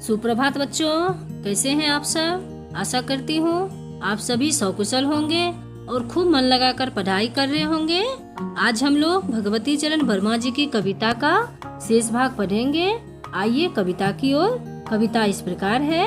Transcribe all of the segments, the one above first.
सुप्रभात बच्चों, कैसे हैं आप सब। आशा करती हूँ आप सभी सकुशल होंगे और खूब मन लगाकर पढ़ाई कर रहे होंगे। आज हम लोग भगवती चरण वर्मा जी की कविता का शेष भाग पढ़ेंगे। आइए कविता की ओर। कविता इस प्रकार है।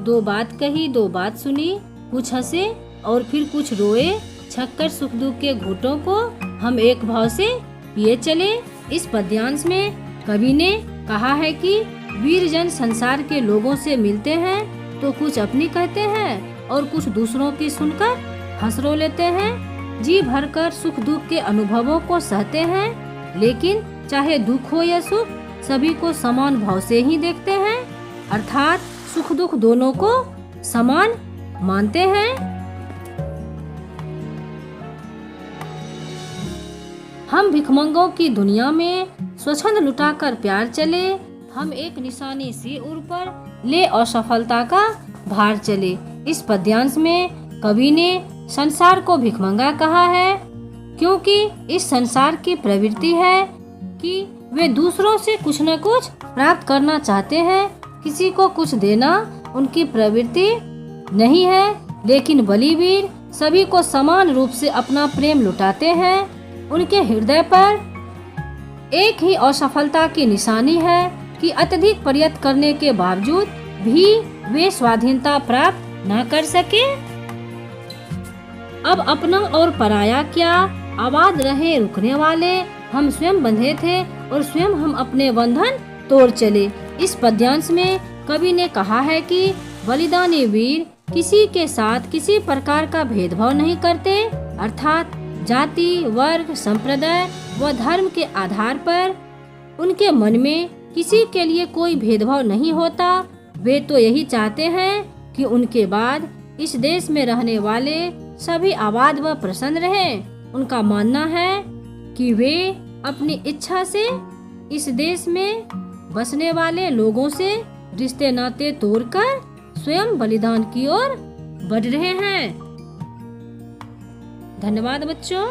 दो बात कही, दो बात सुनी, कुछ हंसे और फिर कुछ रोए, छक्कर सुख दुख के घूंटों को हम एक भाव से पिए चले। इस पद्यांश में कवि ने कहा है कि वीर जन संसार के लोगों से मिलते हैं तो कुछ अपनी कहते हैं और कुछ दूसरों की सुनकर हंस रो लेते हैं। जी भरकर सुख दुख के अनुभवों को सहते हैं, लेकिन चाहे दुख हो या सुख सभी को समान भाव से ही देखते हैं, अर्थात सुख दुख दोनों को समान मानते हैं। हम भिखमंगों की दुनिया में स्वच्छंद लुटाकर प्यार चले, हम एक निशानी सी उर पर ले असफलता का भार चले। इस पद्यांश में कवि ने संसार को भिखमंगा कहा है, क्योंकि इस संसार की प्रवृत्ति है कि वे दूसरों से कुछ न कुछ प्राप्त करना चाहते हैं। किसी को कुछ देना उनकी प्रवृत्ति नहीं है, लेकिन बलिवीर सभी को समान रूप से अपना प्रेम लुटाते हैं। उनके हृदय पर एक ही असफलता की निशानी है कि अत्यधिक प्रयत्न करने के बावजूद भी वे स्वाधीनता प्राप्त न कर सके। अब अपना और पराया क्या, आबाद रहे रुकने वाले, हम स्वयं बंधे थे और स्वयं हम अपने बंधन तोड़ चले। इस पद्यांश में कवि ने कहा है कि बलिदानी वीर किसी के साथ किसी प्रकार का भेदभाव नहीं करते, अर्थात जाति, वर्ग, संप्रदाय व धर्म के आधार पर उनके मन में किसी के लिए कोई भेदभाव नहीं होता। वे तो यही चाहते हैं कि उनके बाद इस देश में रहने वाले सभी आबाद व प्रसन्न रहें। उनका मानना है कि वे अपनी इच्छा से इस देश में बसने वाले लोगों से रिश्ते नाते तोड़कर स्वयं बलिदान की ओर बढ़ रहे हैं। धन्यवाद बच्चों।